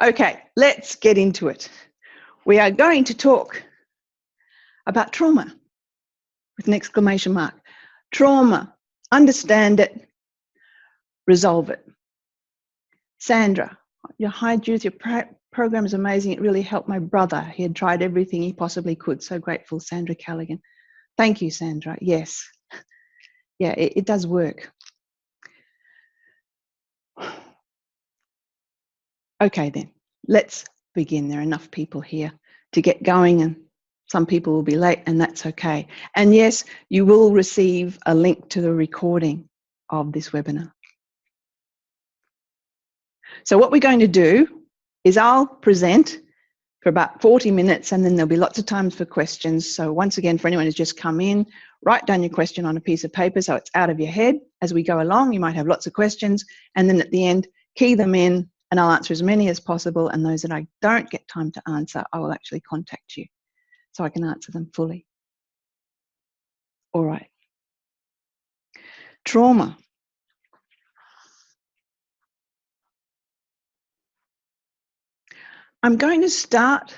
Okay, let's get into it. We are going to talk about trauma with an exclamation mark. Trauma, understand it, resolve it. Sandra, hi Judith, your program is amazing. It really helped my brother. He had tried everything he possibly could. So grateful, Sandra Callaghan. Thank you, Sandra. Yes. Yeah, it does work. Okay, then, let's begin. There are enough people here to get going, and some people will be late, and that's okay. And yes, you will receive a link to the recording of this webinar. So what we're going to do is I'll present for about 40 minutes, and then there'll be lots of times for questions. So once again, for anyone who's just come in, write down your question on a piece of paper so it's out of your head. As we go along, you might have lots of questions, and then at the end, key them in, and I'll answer as many as possible, and those that I don't get time to answer, I will actually contact you so I can answer them fully. All right. Trauma. I'm going to start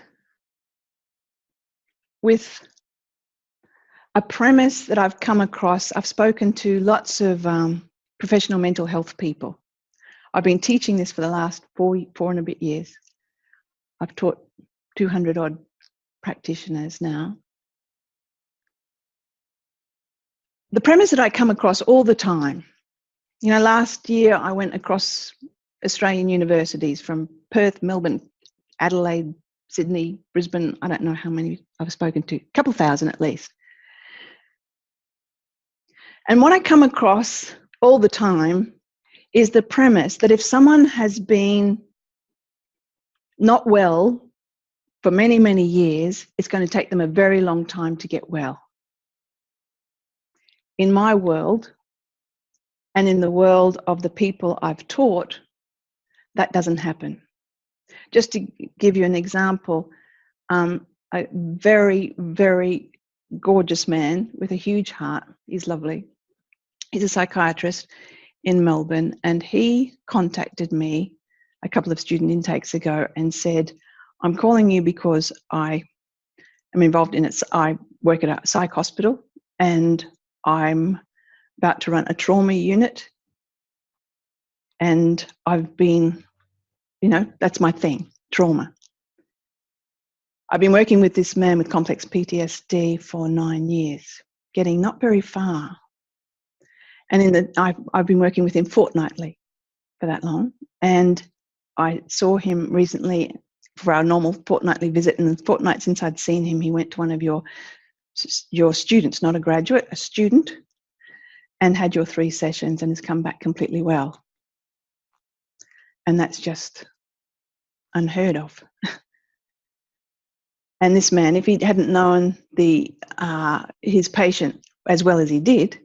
with a premise that I've come across. I've spoken to lots of professional mental health people. I've been teaching this for the last four and a bit years. I've taught 200 odd practitioners now. The premise that I come across all the time, you know, last year I went across Australian universities from Perth, Melbourne, Adelaide, Sydney, Brisbane. I don't know how many I've spoken to, a couple thousand at least. And what I come across all the time is the premise that if someone has been not well for many, many years, it's going to take them a very long time to get well. In my world, and in the world of the people I've taught, that doesn't happen. Just to give you an example, a very, very gorgeous man with a huge heart. He's lovely. He's a psychiatrist in Melbourne, and he contacted me a couple of student intakes ago and said, I'm calling you because I am involved in it. I work at a psych hospital, and I'm about to run a trauma unit, and I've been, you know, that's my thing, trauma. I've been working with this man with complex PTSD for 9 years, getting not very far. And I've been working with him fortnightly for that long. And I saw him recently for our normal fortnightly visit. And the fortnight since I'd seen him, he went to one of your students, not a graduate, a student, and had your 3 sessions and has come back completely well. And that's just unheard of. And this man, if he hadn't known his patient as well as he did,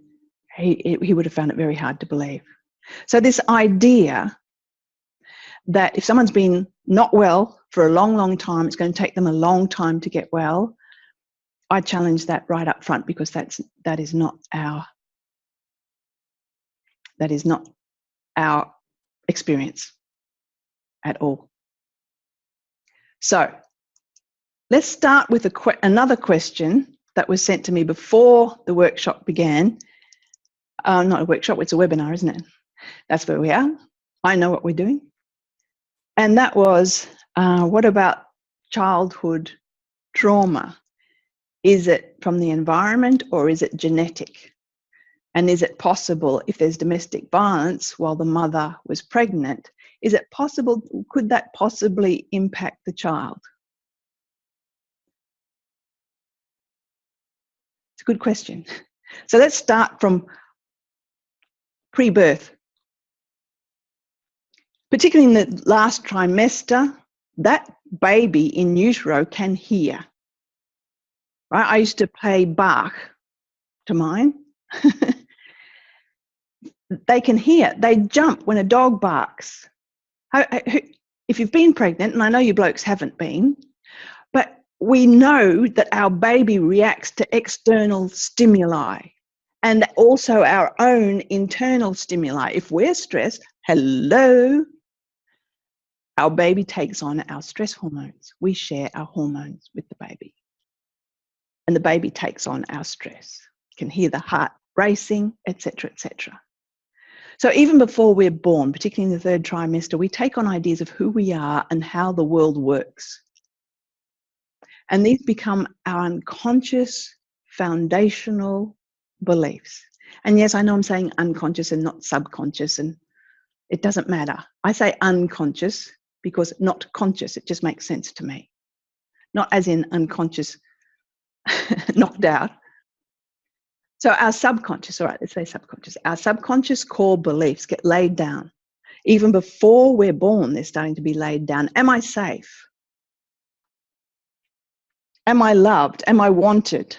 he would have found it very hard to believe. So this idea that if someone's been not well for a long, long time, it's going to take them a long time to get well, I challenge that right up front, because that is not our experience at all. So let's start with another question that was sent to me before the workshop began. Not a workshop, it's a webinar, isn't it? That's where we are. I know what we're doing. And that was, what about childhood trauma? Is it from the environment or is it genetic? And is it possible, if there's domestic violence while the mother was pregnant, is it possible, could that possibly impact the child? It's a good question. So let's start from pre-birth. Particularly in the last trimester, that baby in utero can hear. Right? I used to play Bach to mine. They can hear. They jump when a dog barks. If you've been pregnant, and I know you blokes haven't been, but we know that our baby reacts to external stimuli and also our own internal stimuli. If we're stressed, hello, Our baby takes on our stress hormones. We share our hormones with the baby. And the baby takes on our stress. You can hear the heart racing, etc., etc. So even before we're born, particularly in the third trimester, we take on ideas of who we are and how the world works. And these become our unconscious, foundational beliefs. And yes, I know I'm saying unconscious and not subconscious, and it doesn't matter. I say unconscious because not conscious, it just makes sense to me. Not as in unconscious, knocked out. So our subconscious, all right, let's say subconscious. Our subconscious core beliefs get laid down. Even before we're born, they're starting to be laid down. Am I safe? Am I loved? Am I wanted?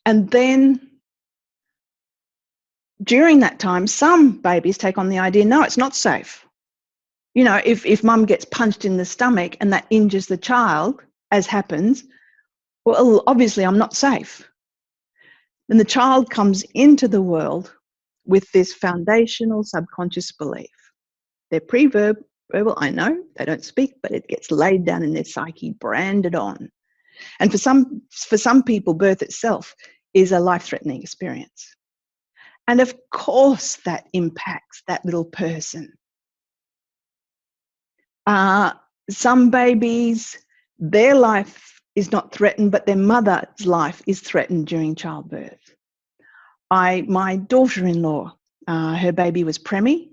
And then during that time, some babies take on the idea, no, it's not safe. You know, if mum gets punched in the stomach and that injures the child, as happens, well, obviously I'm not safe. And the child comes into the world with this foundational subconscious belief. They're pre-verbal, I know, they don't speak, but it gets laid down in their psyche, branded on. And for some people, birth itself is a life-threatening experience. And of course that impacts that little person. Some babies, their life is not threatened, but their mother's life is threatened during childbirth. My daughter-in-law, her baby was preemie,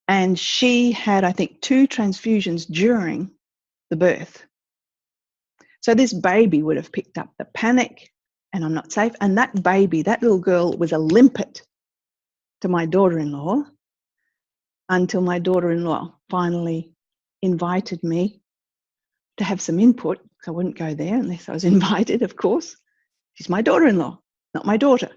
and she had, I think, 2 transfusions during the birth. So this baby would have picked up the panic, and I'm not safe. And that baby, that little girl, was a limpet to my daughter-in-law until my daughter-in-law finally invited me to have some input. So I wouldn't go there unless I was invited, of course. She's my daughter-in-law, not my daughter.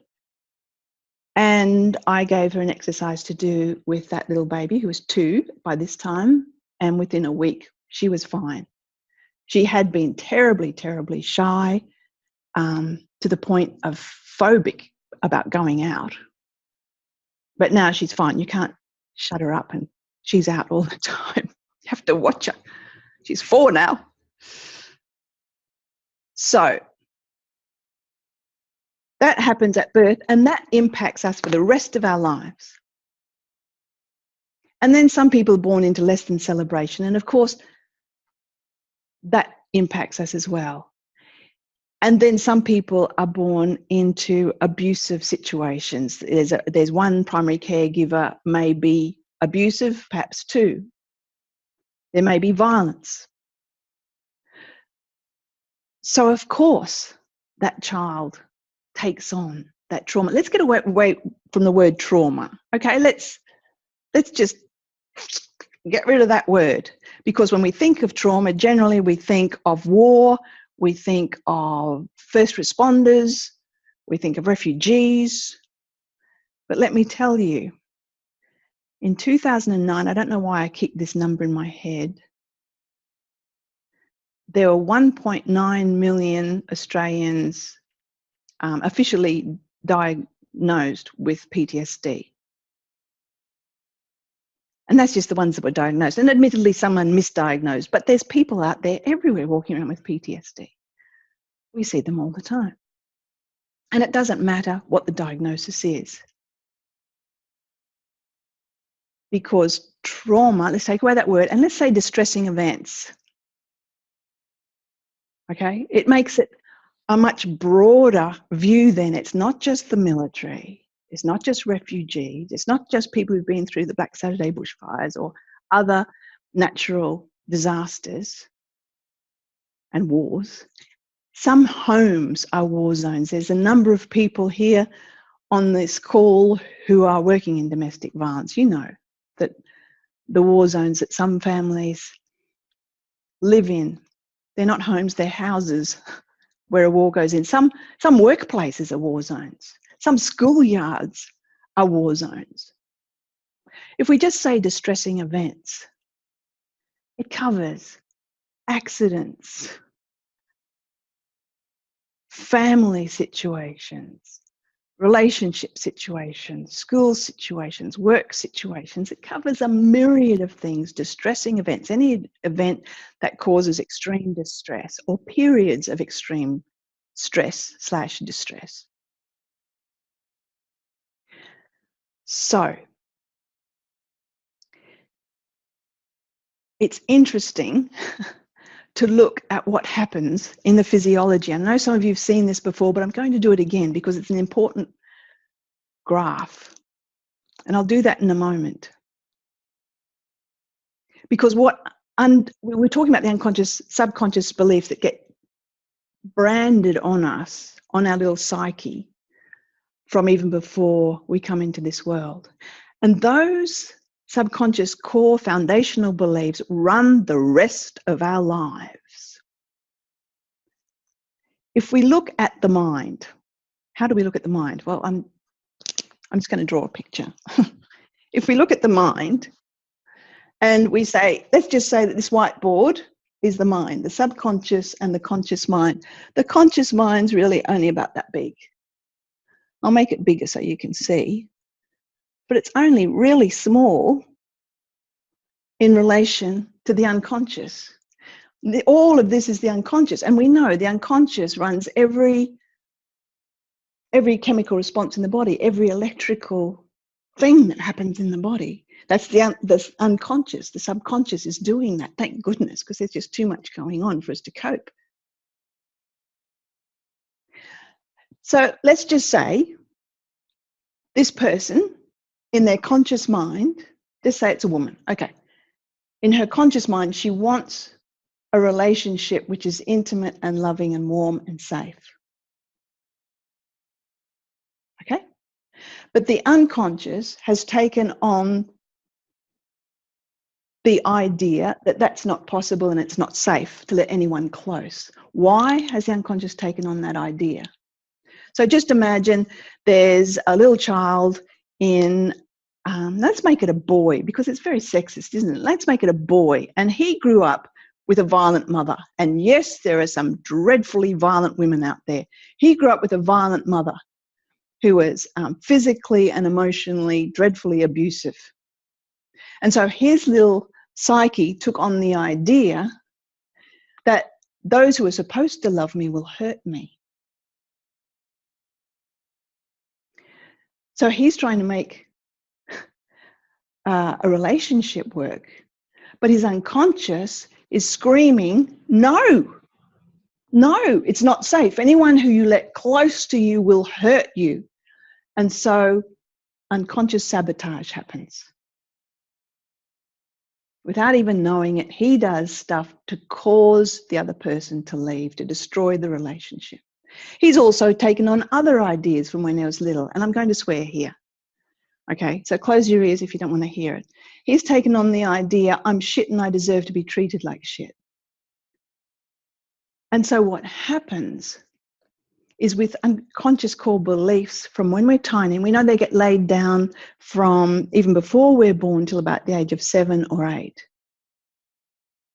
And I gave her an exercise to do with that little baby who was 2 by this time. And within a week, she was fine. She had been terribly, terribly shy, to the point of phobic about going out. But now she's fine. You can't shut her up, and she's out all the time. You have to watch her. She's 4 now. So that happens at birth, and that impacts us for the rest of our lives. And then some people are born into less than celebration, and of course, that impacts us as well. And then some people are born into abusive situations. There's one primary caregiver may be abusive, perhaps 2. There may be violence. So of course, that child takes on that trauma. Let's get away from the word trauma. Okay, let's just get rid of that word, because when we think of trauma, generally we think of war, we think of first responders, we think of refugees. But let me tell you, in 2009, I don't know why I keep this number in my head, there were 1.9 million Australians officially diagnosed with PTSD. And that's just the ones that were diagnosed. And admittedly, someone misdiagnosed, but there's people out there everywhere walking around with PTSD. We see them all the time. And it doesn't matter what the diagnosis is. Because trauma, let's take away that word, and let's say distressing events. Okay? It makes it a much broader view then. It's not just the military. It's not just refugees. It's not just people who've been through the Black Saturday bushfires or other natural disasters and wars. Some homes are war zones. There's a number of people here on this call who are working in domestic violence. You know that the war zones that some families live in, they're not homes, they're houses where a war goes in. Some workplaces are war zones. Some schoolyards are war zones. If we just say distressing events, it covers accidents, family situations, relationship situations, school situations, work situations. It covers a myriad of things, distressing events, any event that causes extreme distress or periods of extreme stress/distress. So it's interesting to look at what happens in the physiology. I know some of you have seen this before, but I'm going to do it again because it's an important graph. And I'll do that in a moment. Because we're talking about the unconscious, subconscious beliefs that get branded on us, on our little psyche, from even before we come into this world. And those subconscious core foundational beliefs run the rest of our lives. If we look at the mind, how do we look at the mind? Well, I'm just going to draw a picture. If we look at the mind and we say, let's just say that this whiteboard is the mind, the subconscious and the conscious mind. The conscious mind's really only about that big. I'll make it bigger so you can see. But it's only really small in relation to the unconscious. All of this is the unconscious. And we know the unconscious runs every chemical response in the body, every electrical thing that happens in the body. That's the unconscious. The subconscious is doing that. Thank goodness, because there's just too much going on for us to cope. So let's just say this person in their conscious mind, just say it's a woman. Okay. In her conscious mind, she wants a relationship which is intimate and loving and warm and safe. Okay? But the unconscious has taken on the idea that that's not possible and it's not safe to let anyone close. Why has the unconscious taken on that idea? So just imagine there's a little child in, let's make it a boy because it's very sexist, isn't it? Let's make it a boy. And he grew up with a violent mother. And yes, there are some dreadfully violent women out there. He grew up with a violent mother who was physically and emotionally dreadfully abusive. And so his little psyche took on the idea that those who are supposed to love me will hurt me. So he's trying to make a relationship work, but his unconscious is screaming, no, it's not safe. Anyone who you let close to you will hurt you. And so unconscious sabotage happens. Without even knowing it, he does stuff to cause the other person to leave, to destroy the relationship. He's also taken on other ideas from when he was little, and I'm going to swear here. Okay, so close your ears if you don't want to hear it. He's taken on the idea, I'm shit and I deserve to be treated like shit. And so what happens is with unconscious core beliefs from when we're tiny, and we know they get laid down from even before we're born till about the age of 7 or 8.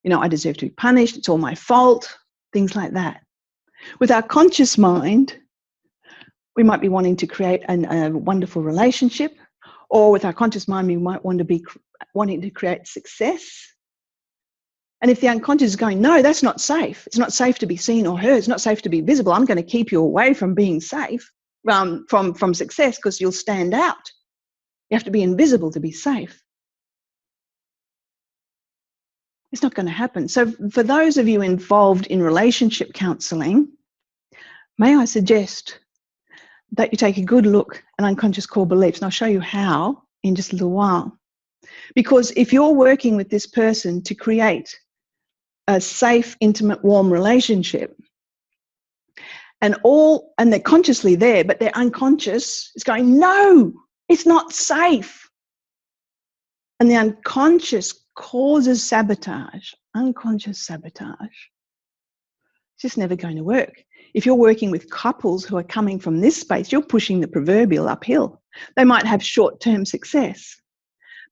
You know, I deserve to be punished, it's all my fault, things like that. With our conscious mind, we might be wanting to create a wonderful relationship, or with our conscious mind, we might want to be wanting to create success. And if the unconscious is going, no, that's not safe. It's not safe to be seen or heard. It's not safe to be visible. I'm going to keep you away from being safe, from success, because you'll stand out. You have to be invisible to be safe. It's not going to happen. So for those of you involved in relationship counselling, may I suggest that you take a good look at unconscious core beliefs, and I'll show you how in just a little while. Because if you're working with this person to create a safe, intimate, warm relationship, and they're consciously there, but their unconscious is going, no, it's not safe. And the unconscious causes sabotage, unconscious sabotage. It's just never going to work. If you're working with couples who are coming from this space, you're pushing the proverbial uphill. They might have short-term success,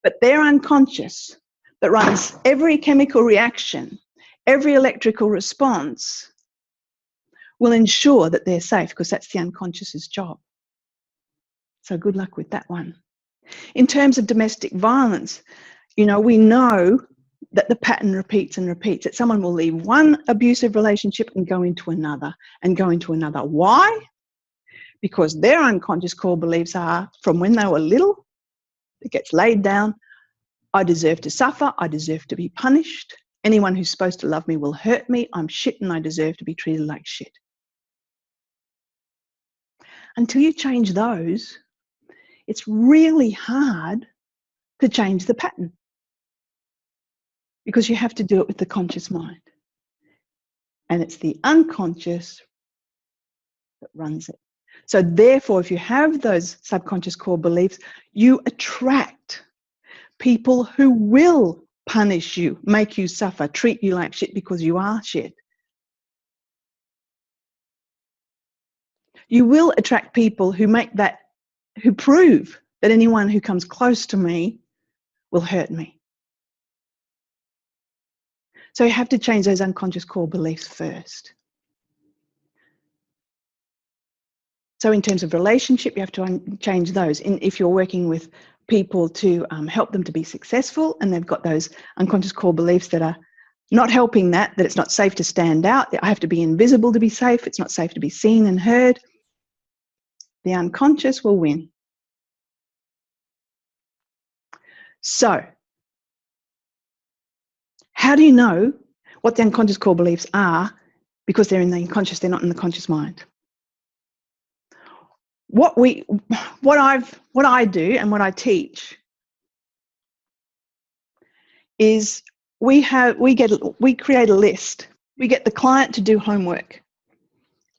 but their unconscious that runs every chemical reaction, every electrical response, will ensure that they're safe, because that's the unconscious's job. So good luck with that one. In terms of domestic violence, we know that the pattern repeats and repeats, that someone will leave one abusive relationship and go into another and go into another. Why? Because their unconscious core beliefs are, from when they were little, it gets laid down, I deserve to suffer, I deserve to be punished, anyone who's supposed to love me will hurt me, I'm shit and I deserve to be treated like shit. Until you change those, it's really hard to change the pattern, because you have to do it with the conscious mind. And it's the unconscious that runs it. So therefore, if you have those subconscious core beliefs, you attract people who will punish you, make you suffer, treat you like shit because you are shit. You will attract people who prove that anyone who comes close to me will hurt me. So you have to change those unconscious core beliefs first. So in terms of relationship, you have to change those. If you're working with people to help them to be successful, and they've got those unconscious core beliefs that are not helping that it's not safe to stand out, I have to be invisible to be safe, it's not safe to be seen and heard, the unconscious will win. So, how do you know what the unconscious core beliefs are? Because they're in the unconscious, they're not in the conscious mind. What I do and what I teach is we create a list. We get the client to do homework,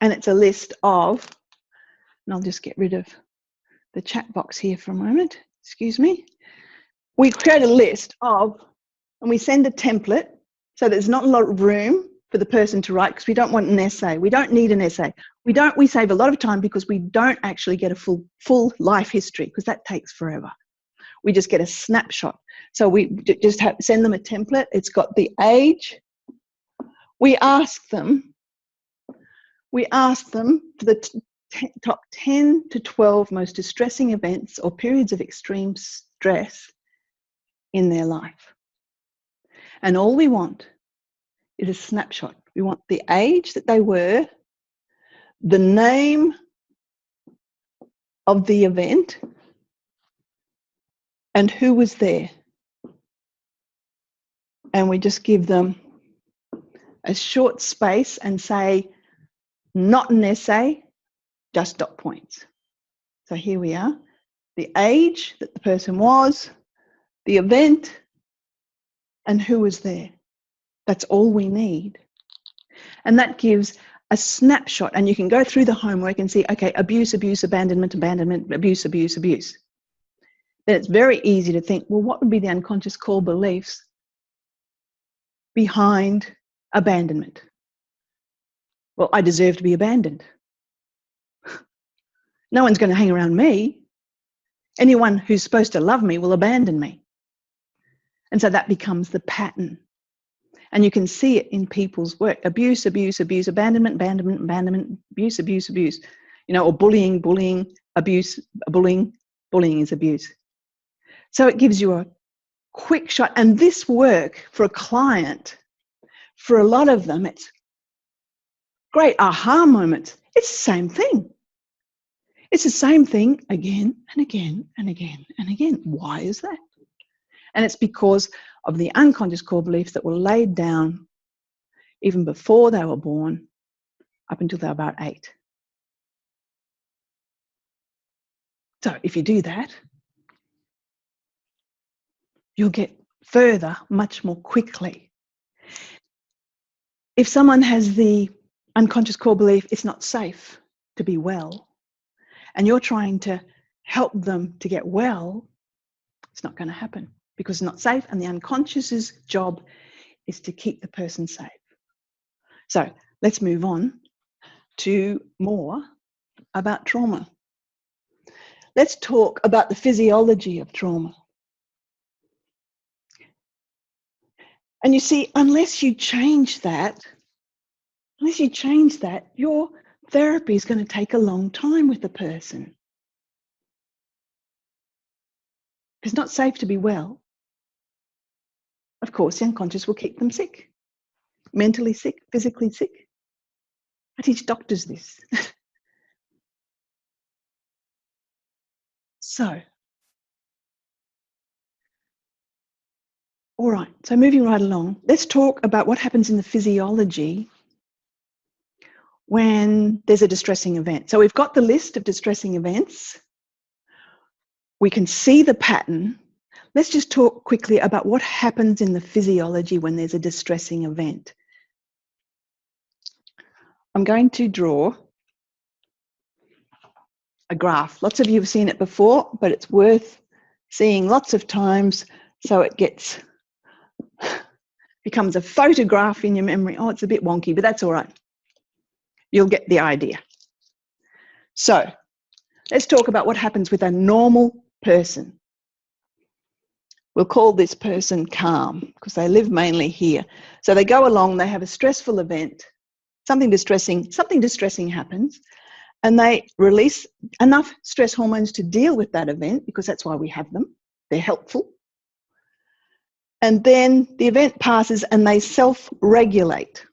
and it's a list of, and I'll just get rid of the chat box here for a moment, excuse me. We create a list of, and we send a template, so there's not a lot of room for the person to write, because we don't want an essay. We don't need an essay. We save a lot of time because we don't actually get a full life history, because that takes forever. We just get a snapshot. So we just send them a template. It's got the age. We ask them for the top 10 to 12 most distressing events or periods of extreme stress in their life. And all we want is a snapshot. We want the age that they were, the name of the event, and who was there. And we just give them a short space and say, not an essay, just dot points. So here we are, the age that the person was, the event, and who was there. That's all we need. And that gives a snapshot, and you can go through the homework and see, okay, abuse, abuse, abandonment, abandonment, abuse, abuse, abuse. Then it's very easy to think, well, what would be the unconscious core beliefs behind abandonment? Well, I deserve to be abandoned. No one's going to hang around me. Anyone who's supposed to love me will abandon me. And so that becomes the pattern. And you can see it in people's work. Abuse, abuse, abuse, abandonment, abandonment, abandonment, abuse, abuse, abuse. Or bullying, bullying, abuse, bullying is abuse. So it gives you a quick shot. And this work for a client, for a lot of them, it's great aha moments. It's the same thing. It's the same thing again and again and again and again. Why is that? And it's because of the unconscious core beliefs that were laid down even before they were born, up until they were about 8. So if you do that, you'll get further much more quickly. If someone has the unconscious core belief, it's not safe to be well, and you're trying to help them to get well, it's not going to happen, because it's not safe, and the unconscious's job is to keep the person safe. So let's move on to more about trauma. Let's talk about the physiology of trauma. And you see, unless you change that, your therapy is going to take a long time with the person. If it's not safe to be well, of course, the unconscious will keep them sick, mentally sick, physically sick. I teach doctors this. So, all right, so moving right along, let's talk about what happens in the physiology when there's a distressing event. So we've got the list of distressing events. We can see the pattern. Let's just talk quickly about what happens in the physiology when there's a distressing event. I'm going to draw a graph. Lots of you have seen it before, but it's worth seeing lots of times so it becomes a photograph in your memory. Oh, it's a bit wonky, but that's all right. You'll get the idea. So let's talk about what happens with a normal person. We'll call this person calm because they live mainly here. So they go along, they have a stressful event, something distressing happens, and they release enough stress hormones to deal with that event, because that's why we have them. They're helpful. And then the event passes and they self-regulate.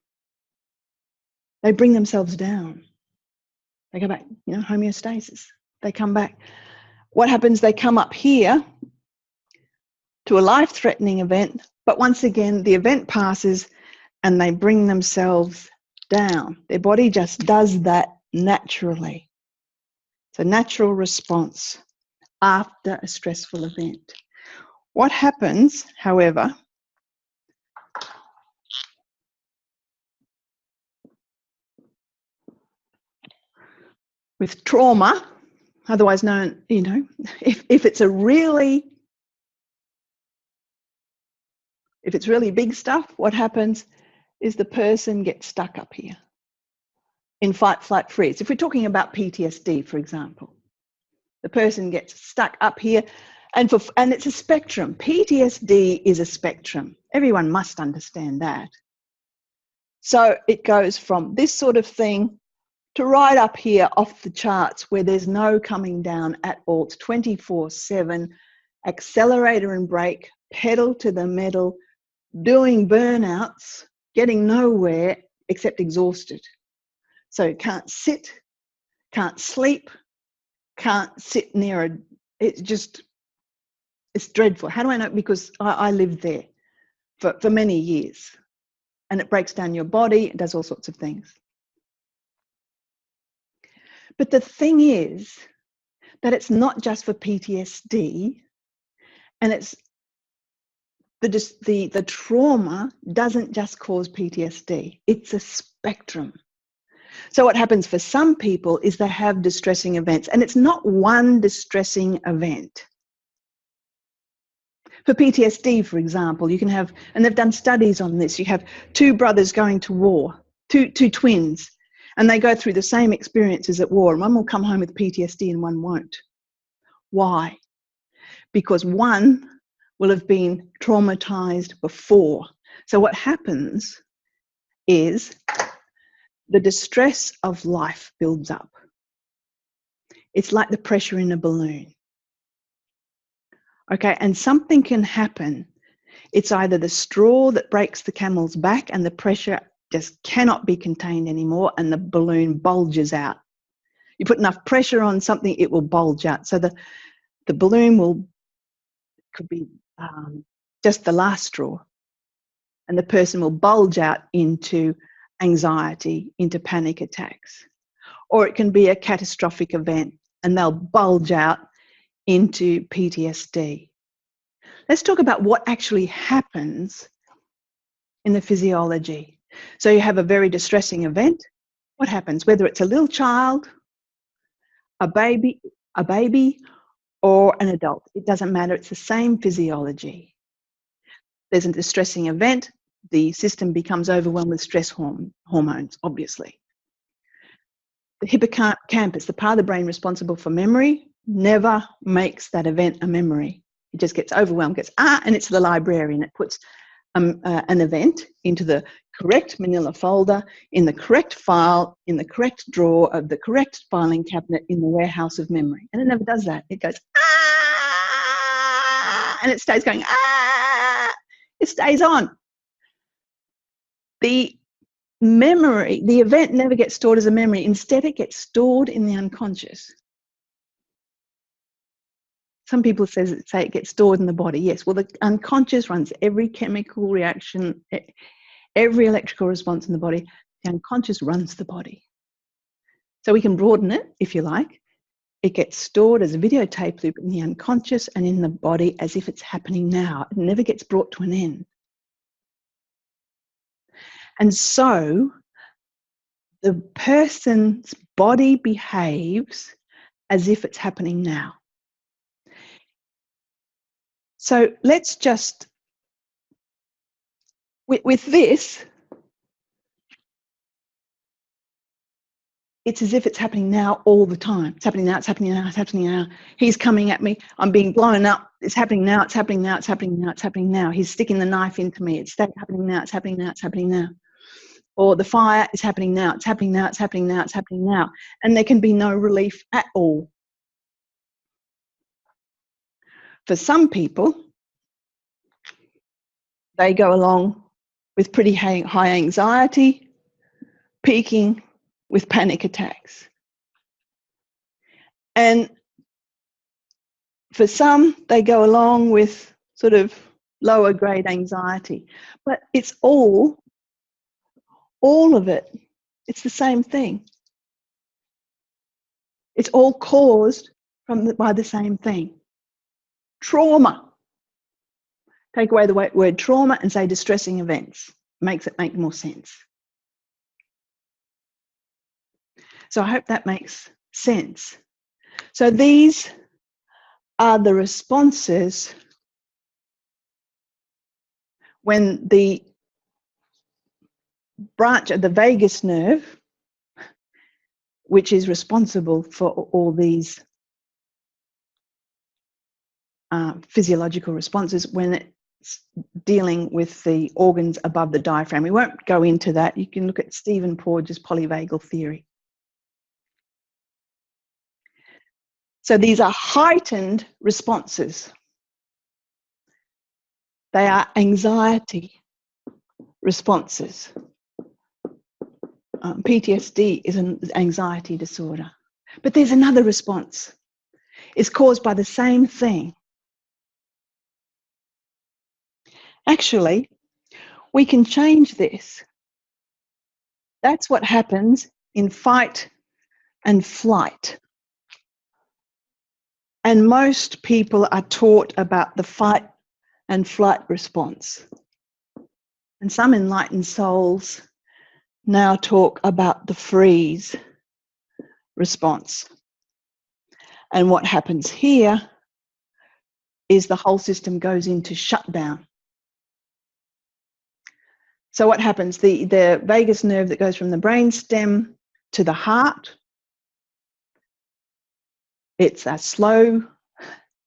They bring themselves down. They go back, homeostasis. They come back. What happens? They come up here to a life-threatening event, but once again, the event passes and they bring themselves down. Their body just does that naturally. It's a natural response after a stressful event. What happens, however, with trauma, otherwise known, if it's really big stuff, what happens is the person gets stuck up here in fight, flight, freeze. If we're talking about PTSD, for example, the person gets stuck up here, and it's a spectrum. PTSD is a spectrum. Everyone must understand that. So it goes from this sort of thing to right up here off the charts where there's no coming down at all. It's 24/7, accelerator and brake, pedal to the metal, doing burnouts, getting nowhere except exhausted. So can't sit, can't sleep, can't sit near it's dreadful. How do I know? Because I lived there for many years, and it breaks down your body, it does all sorts of things. But the thing is that it's not just for PTSD, and it's the trauma doesn't just cause PTSD. It's a spectrum. So what happens for some people is they have distressing events, and it's not one distressing event. For PTSD, for example, you can have, and they've done studies on this, you have two brothers going to war, two twins, and they go through the same experiences at war, and one will come home with PTSD and one won't. Why? Because one will have been traumatized before. So what happens is the distress of life builds up. It's like the pressure in a balloon. Okay, and something can happen. It's either the straw that breaks the camel's back and the pressure just cannot be contained anymore and the balloon bulges out. You put enough pressure on something, it will bulge out. So the balloon could be just the last straw, and the person will bulge out into anxiety, into panic attacks. Or it can be a catastrophic event and they'll bulge out into PTSD. Let's talk about what actually happens in the physiology. So you have a very distressing event. What happens? Whether it's a little child, a baby, or an adult, it doesn't matter. It's the same physiology. There's a distressing event. The system becomes overwhelmed with stress hormones, obviously. The hippocampus, the part of the brain responsible for memory, never makes that event a memory. It just gets overwhelmed, and it's the librarian. It puts an event into the correct manila folder, in the correct file, in the correct drawer of the correct filing cabinet in the warehouse of memory. And it never does that. It goes, and it stays going, ah, it stays on. The memory, the event never gets stored as a memory. Instead, it gets stored in the unconscious. Some people say it gets stored in the body. Yes, well, the unconscious runs every chemical reaction, every electrical response in the body. The unconscious runs the body. So we can broaden it, if you like. It gets stored as a videotape loop in the unconscious and in the body as if it's happening now. It never gets brought to an end. And so the person's body behaves as if it's happening now. So let's just, with this, it's as if it's happening now all the time. It's happening now, it's happening now, it's happening now. He's coming at me, I'm being blown up. It's happening now, it's happening now, it's happening now, it's happening now. He's sticking the knife into me. It's happening now, it's happening now, it's happening now. Or the fire is happening now, it's happening now, it's happening now, it's happening now. And there can be no relief at all. For some people, they go along with pretty high anxiety, peaking with panic attacks. And for some, they go along with sort of lower grade anxiety. But it's all of it, it's the same thing. It's all caused by the same thing. Trauma. Take away the word trauma and say distressing events. Makes it make more sense. So I hope that makes sense. So these are the responses when the branch of the vagus nerve, which is responsible for all these physiological responses, when it's dealing with the organs above the diaphragm. We won't go into that. You can look at Stephen Porges' polyvagal theory. So these are heightened responses. They are anxiety responses. PTSD is an anxiety disorder. But there's another response. It's caused by the same thing. Actually, we can change this. That's what happens in fight and flight. And most people are taught about the fight and flight response. And some enlightened souls now talk about the freeze response. And what happens here is the whole system goes into shutdown. So what happens? The vagus nerve that goes from the brainstem to the heart, it's a slow,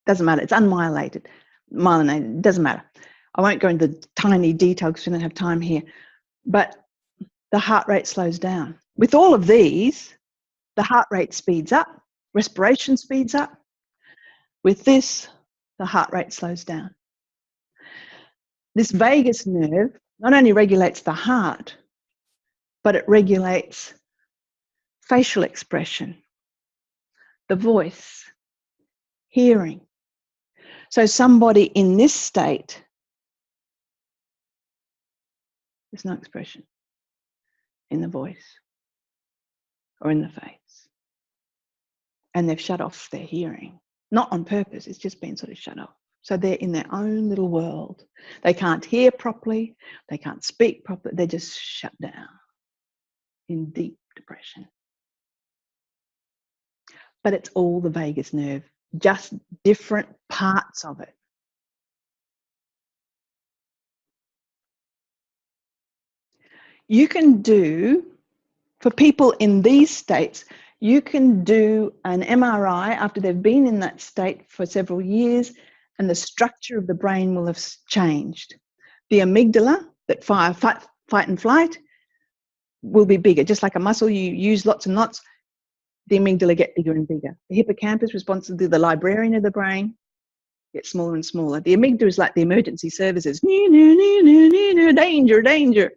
doesn't matter, it's unmyelinated, myelinated, doesn't matter. I won't go into tiny detail because we don't have time here, but the heart rate slows down. With all of these, the heart rate speeds up, respiration speeds up. With this, the heart rate slows down. This vagus nerve not only regulates the heart, but it regulates facial expression, the voice, hearing. So somebody in this state, there's no expression in the voice or in the face. And they've shut off their hearing. Not on purpose, it's just been sort of shut off. So they're in their own little world. They can't hear properly, they can't speak properly, they're just shut down in deep depression. But it's all the vagus nerve, just different parts of it. You can do, for people in these states, you can do an MRI after they've been in that state for several years, and the structure of the brain will have changed. The amygdala, that fight and flight, will be bigger. Just like a muscle, you use lots and lots, the amygdala get bigger and bigger. The hippocampus, responsible to the librarian of the brain, gets smaller and smaller. The amygdala is like the emergency services. Danger, danger.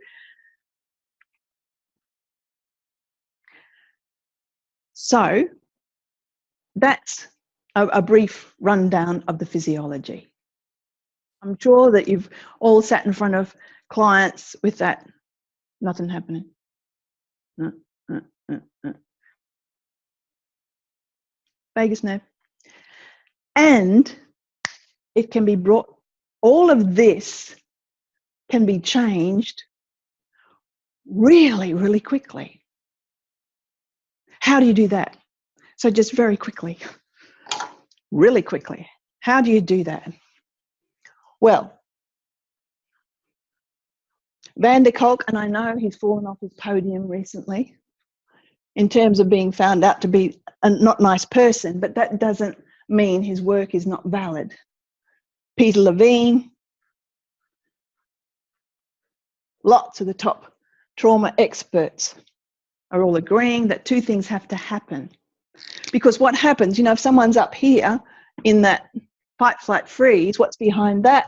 So that's a brief rundown of the physiology. I'm sure that you've all sat in front of clients with that, nothing happening. Vagus nerve. And it can be brought, all of this can be changed really, really quickly. How do you do that? So just very quickly, really quickly, how do you do that? Well, Van der Kolk, and I know he's fallen off his podium recently in terms of being found out to be a not nice person, but that doesn't mean his work is not valid. Peter Levine, lots of the top trauma experts are all agreeing that two things have to happen. Because what happens, you know, if someone's up here in that fight, flight, freeze, what's behind that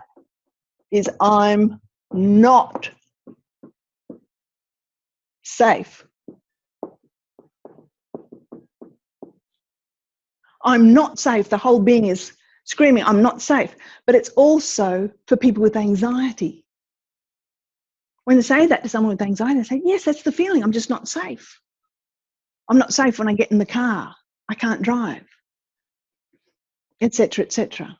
is I'm not safe. I'm not safe. The whole being is screaming, I'm not safe. But it's also for people with anxiety. When they say that to someone with anxiety, they say, yes, that's the feeling. I'm just not safe. I'm not safe when I get in the car. I can't drive, etc., etc.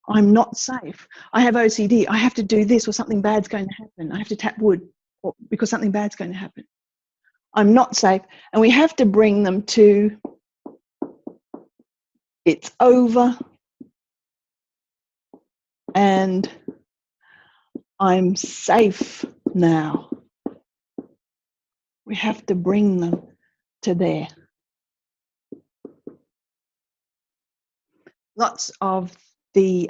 I'm not safe. I have OCD. I have to do this or something bad's going to happen. I have to tap wood because something bad's going to happen. I'm not safe. And we have to bring them to it's over and I'm safe now. We have to bring them to there. Lots of the,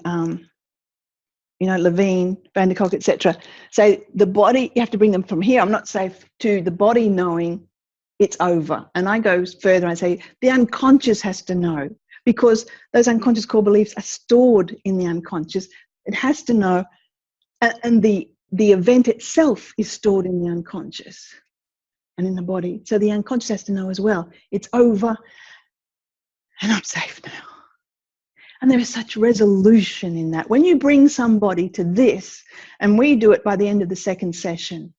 you know, Levine, Van der Kolk, etc. say the body, you have to bring them from here, I'm not safe, to the body knowing it's over. And I go further and I say the unconscious has to know, because those unconscious core beliefs are stored in the unconscious. It has to know, and the event itself is stored in the unconscious and in the body. So the unconscious has to know as well, it's over and I'm safe now. And there is such resolution in that. When you bring somebody to this, and we do it by the end of the second session,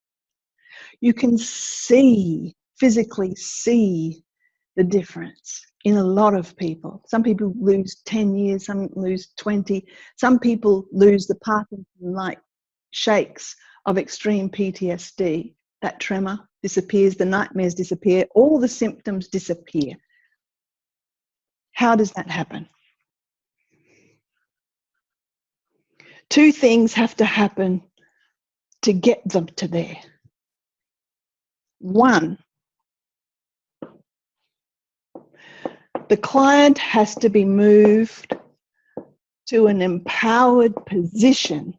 you can see, physically see the difference in a lot of people. Some people lose 10 years, some lose 20. Some people lose the Parkinson-like shakes of extreme PTSD. That tremor disappears, the nightmares disappear, all the symptoms disappear. How does that happen? Two things have to happen to get them to there. One, the client has to be moved to an empowered position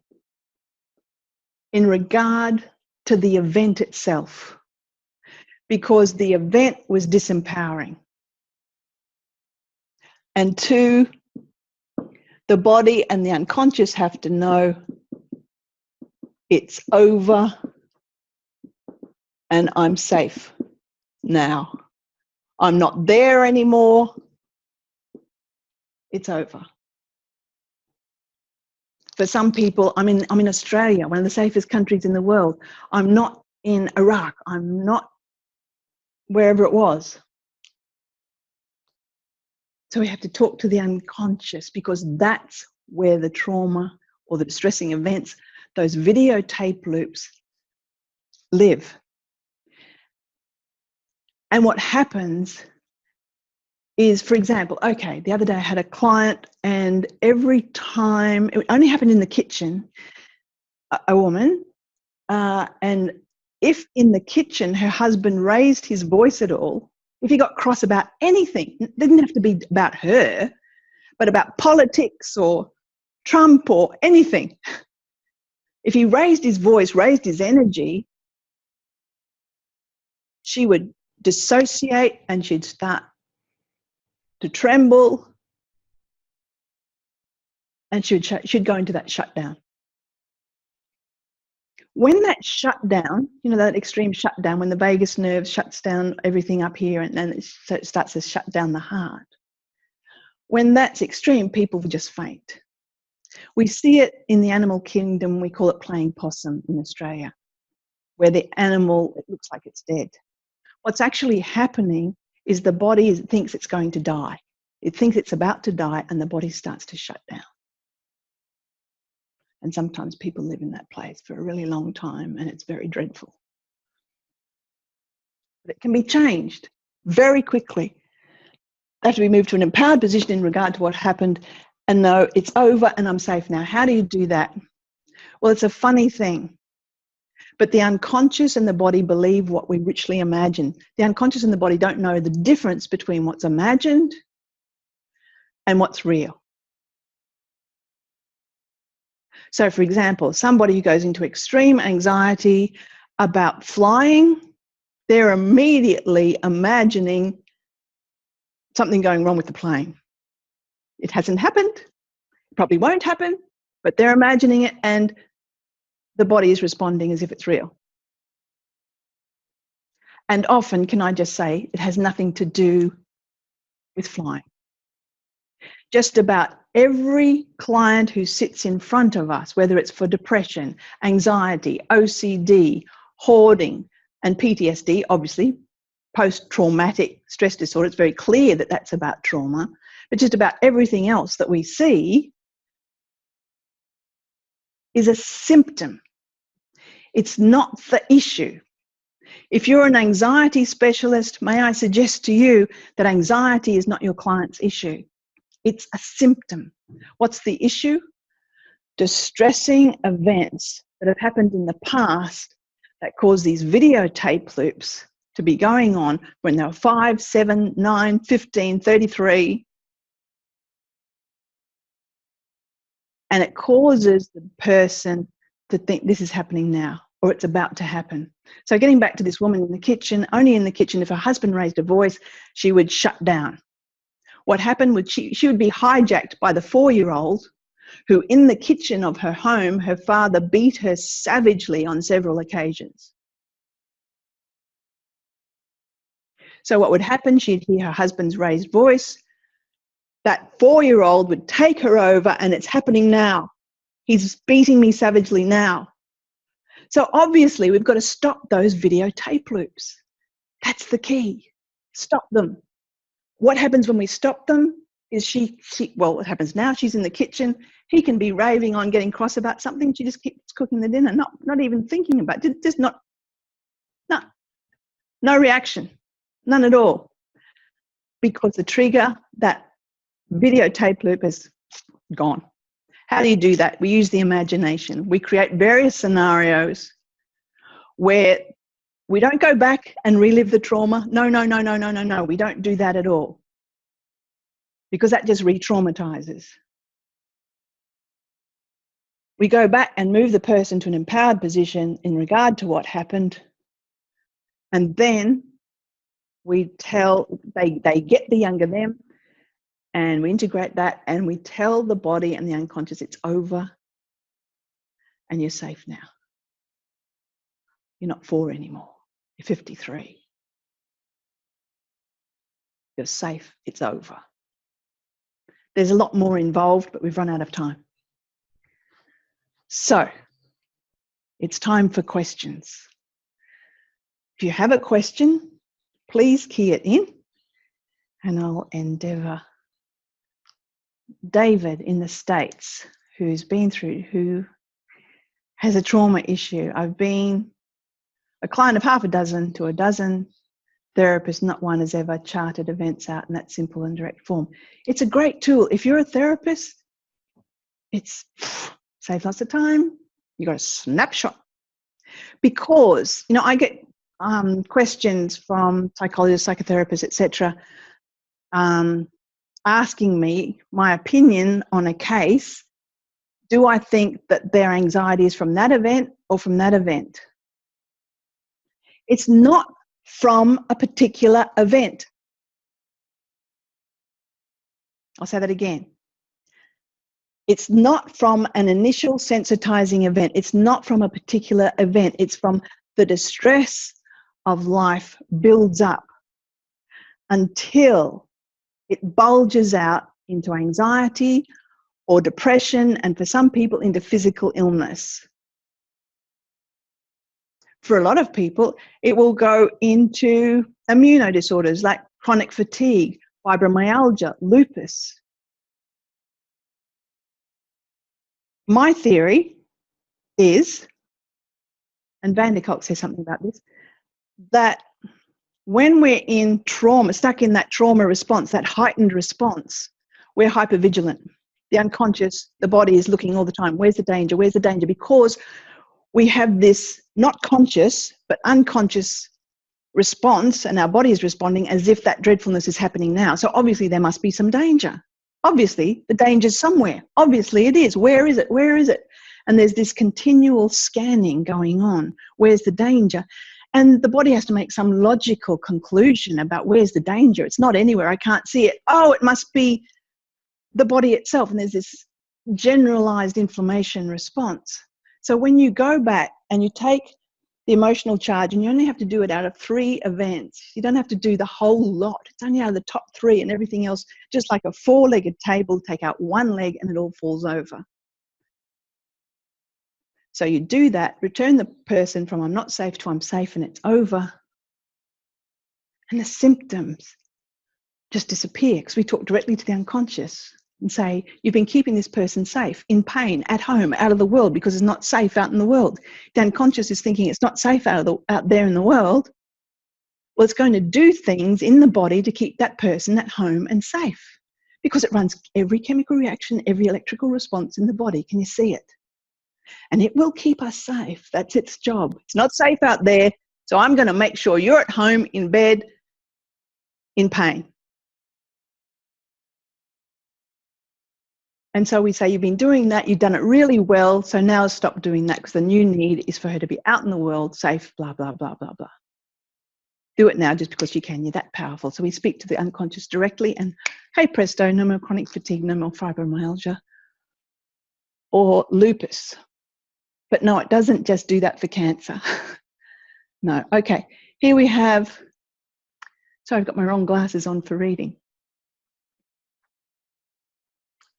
in regard to the event itself, because the event was disempowering. And two, the body and the unconscious have to know it's over and I'm safe now. I'm not there anymore. It's over. For some people, I'm in Australia, one of the safest countries in the world. I'm not in Iraq. I'm not wherever it was. So we have to talk to the unconscious, because that's where the trauma or the distressing events, those videotape loops, live. And what happens is, for example, okay, the other day I had a client, and every time, it only happened in the kitchen, a woman, and if in the kitchen her husband raised his voice at all, if he got cross about anything, it didn't have to be about her, but about politics or Trump or anything, if he raised his voice, raised his energy, she would dissociate and she'd start to tremble. and she'd go into that shutdown. When that shutdown, you know, that extreme shutdown, when the vagus nerve shuts down everything up here and then it starts to shut down the heart, when that's extreme, people will just faint. We see it in the animal kingdom. We call it playing possum in Australia, where the animal, it looks like it's dead. What's actually happening is the body thinks it's going to die. It thinks it's about to die and the body starts to shut down. And sometimes people live in that place for a really long time and it's very dreadful. But it can be changed very quickly after we move to an empowered position in regard to what happened and know it's over and I'm safe now. How do you do that? Well, it's a funny thing. But the unconscious and the body believe what we richly imagine. The unconscious and the body don't know the difference between what's imagined and what's real. So, for example, somebody who goes into extreme anxiety about flying, they're immediately imagining something going wrong with the plane. It hasn't happened, it probably won't happen, but they're imagining it and the body is responding as if it's real. And often, can I just say, it has nothing to do with flying. Just about every client who sits in front of us, whether it's for depression, anxiety, OCD, hoarding, and PTSD, obviously, post-traumatic stress disorder, it's very clear that that's about trauma, but just about everything else that we see is a symptom. It's not the issue. If you're an anxiety specialist, may I suggest to you that anxiety is not your client's issue. It's a symptom. What's the issue? Distressing events that have happened in the past that cause these videotape loops to be going on when they were 5, 7, 9, 15, 33. And it causes the person to think this is happening now or it's about to happen. So getting back to this woman in the kitchen, only in the kitchen, if her husband raised a voice, she would shut down. What happened was she would be hijacked by the 4-year-old who in the kitchen of her home, her father beat her savagely on several occasions. So what would happen, she'd hear her husband's raised voice. That 4-year-old would take her over and it's happening now. He's beating me savagely now. So obviously we've got to stop those videotape loops. That's the key. Stop them. What happens when we stop them is well, what happens now, she's in the kitchen. He can be raving on, getting cross about something. She just keeps cooking the dinner, not even thinking about it. Just no reaction, none at all. Because the trigger, that videotape loop is gone. How do you do that? We use the imagination. We create various scenarios where we don't go back and relive the trauma. No. We don't do that at all. Because that just re-traumatizes. We go back and move the person to an empowered position in regard to what happened. And then we they get the younger them, and we integrate that and we tell the body and the unconscious it's over and you're safe now. You're not 4 anymore. You're 53. You're safe. It's over. There's a lot more involved, but we've run out of time. So it's time for questions. If you have a question, please key it in and I'll endeavour. David in the States, who has a trauma issue. I've been a client of half a dozen to a dozen therapists, not one has ever charted events out in that simple and direct form. It's a great tool. If you're a therapist, it's saves lots of time. You got a snapshot. Because, I get questions from psychologists, psychotherapists, etc., asking me my opinion on a case. Do I think that their anxiety is from that event or from that event? It's not from a particular event. I'll say that again. It's not from an initial sensitizing event. It's not from a particular event. It's from the distress of life builds up until it bulges out into anxiety or depression, and for some people into physical illness. For a lot of people, it will go into immunodisorders like chronic fatigue, fibromyalgia, lupus. My theory is, and Van der Kolk says something about this, that when we're in trauma, stuck in that trauma response, that heightened response, we're hypervigilant. The unconscious, the body is looking all the time. Where's the danger? Where's the danger? Because we have this not conscious but unconscious response, and our body is responding as if that dreadfulness is happening now. So obviously there must be some danger. Obviously the danger's somewhere. Obviously it is. Where is it? Where is it? And there's this continual scanning going on. Where's the danger? And the body has to make some logical conclusion about where's the danger. It's not anywhere. I can't see it. Oh, it must be the body itself. And there's this generalized inflammation response. So when you go back and you take the emotional charge, and you only have to do it out of 3 events, you don't have to do the whole lot. It's only out of the top 3, and everything else, just like a 4-legged table, take out 1 leg and it all falls over. So you do that, return the person from I'm not safe to I'm safe, and it's over. And the symptoms just disappear, because we talk directly to the unconscious and say, you've been keeping this person safe, in pain, at home, out of the world, because it's not safe out in the world. The unconscious is thinking it's not safe out there in the world. Well, it's going to do things in the body to keep that person at home and safe, because it runs every chemical reaction, every electrical response in the body. Can you see it? And it will keep us safe. That's its job. It's not safe out there, so I'm going to make sure you're at home, in bed, in pain. And so we say, you've been doing that, you've done it really well, so now stop doing that, because the new need is for her to be out in the world, safe, blah, blah, blah, blah, blah. Do it now just because you can. You're that powerful. So we speak to the unconscious directly, and hey presto, no more chronic fatigue, no more fibromyalgia or lupus. But no, it doesn't just do that for cancer. No. Okay, here we have, sorry, I've got my wrong glasses on for reading.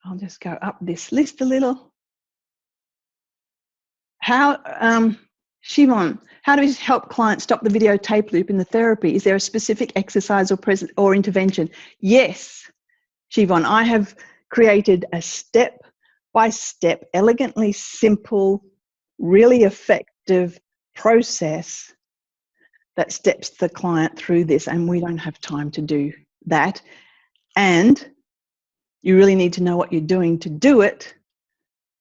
I'll just go up this list a little. How, Siobhan, how do we help clients stop the videotape loop in the therapy? Is there a specific exercise or intervention? Yes, Siobhan, I have created a step-by-step, elegantly simple, really effective process that steps the client through this, and we don't have time to do that. And you really need to know what you're doing to do it.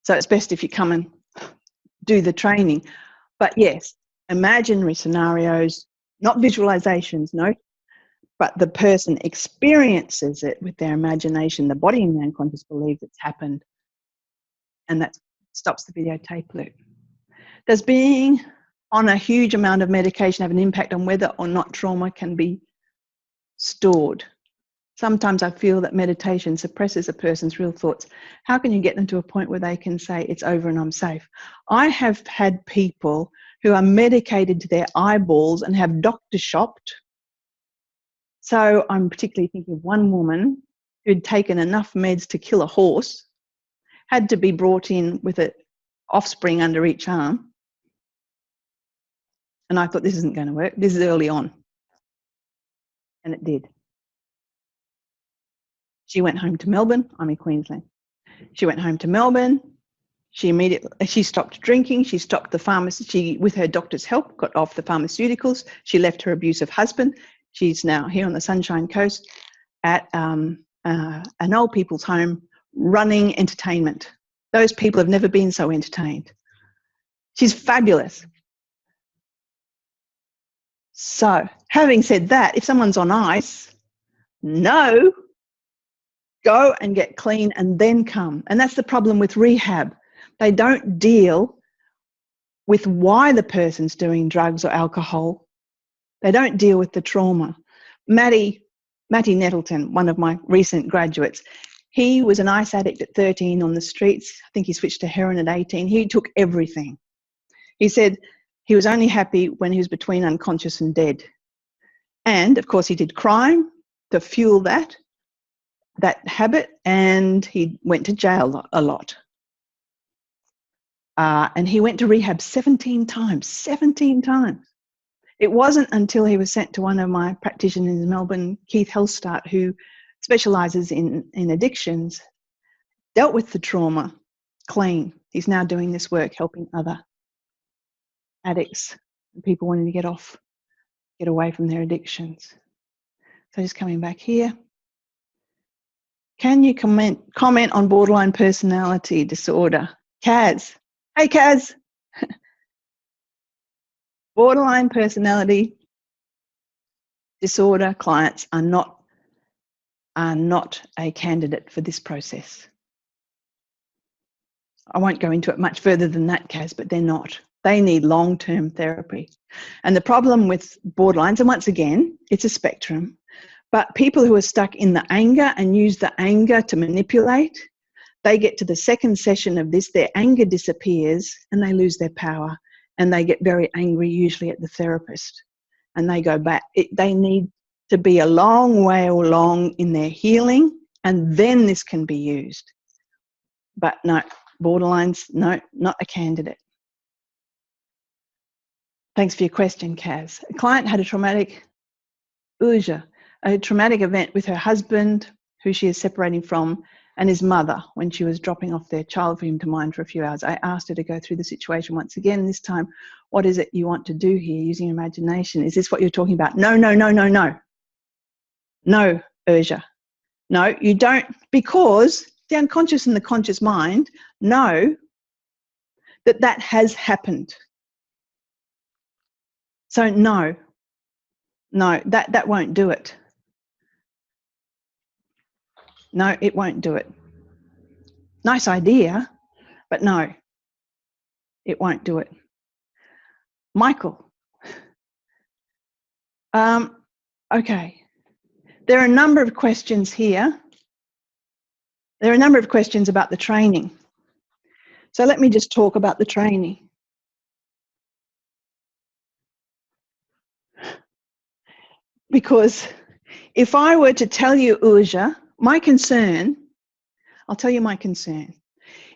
So it's best if you come and do the training. But yes, imaginary scenarios, not visualizations, no, but the person experiences it with their imagination. The body and the unconscious believes it's happened, and that stops the videotape loop. Does being on a huge amount of medication have an impact on whether or not trauma can be stored? Sometimes I feel that meditation suppresses a person's real thoughts. How can you get them to a point where they can say, it's over and I'm safe? I have had people who are medicated to their eyeballs and have doctor shopped. So I'm particularly thinking of one woman who'd taken enough meds to kill a horse, had to be brought in with an offspring under each arm. And I thought, this isn't going to work. This is early on. And it did. She went home to Melbourne. I'm in Queensland. She went home to Melbourne. She stopped drinking. She stopped the pharmacy. She, with her doctor's help, got off the pharmaceuticals. She left her abusive husband. She's now here on the Sunshine Coast at an old people's home running entertainment. Those people have never been so entertained. She's fabulous. So, having said that, if someone's on ice, no, go and get clean and then come. And that's the problem with rehab. They don't deal with why the person's doing drugs or alcohol. They don't deal with the trauma. Matty Nettleton, one of my recent graduates, He was an ice addict at 13 on the streets. I think he switched to heroin at 18. He took everything. He said he was only happy when he was between unconscious and dead. And, of course, he did crime to fuel that habit, and he went to jail a lot. And he went to rehab 17 times. 17 times. It wasn't until he was sent to one of my practitioners in Melbourne, Keith Hellstart, who specialises in addictions, dealt with the trauma clean. He's now doing this work helping other addicts and people wanting to get away from their addictions. So just coming back here. Can you comment on borderline personality disorder? Kaz. Hey, Kaz. Borderline personality disorder clients are not a candidate for this process. I won't go into it much further than that, Kaz, but they're not. They need long-term therapy. And the problem with borderlines, and once again, it's a spectrum, but people who are stuck in the anger and use the anger to manipulate, they get to the second session of this, their anger disappears and they lose their power and they get very angry, usually at the therapist, and they go back. They need to be a long way along in their healing, and then this can be used. But no, borderlines, no, not a candidate. Thanks for your question, Kaz. A client had a traumatic event with her husband, who she is separating from, and his mother when she was dropping off their child for him to mind for a few hours. I asked her to go through the situation once again, this time, what is it you want to do here using imagination? Is this what you're talking about? No, no, no, no, no. No, Urja. No, you don't, because the unconscious and the conscious mind know that that has happened. So no, that won't do it. No, it won't do it. Nice idea, but no, it won't do it. Michael. Okay. There are a number of questions here. There are a number of questions about the training. So let me just talk about the training. Because if I were to tell you, Urja, my concern, I'll tell you my concern.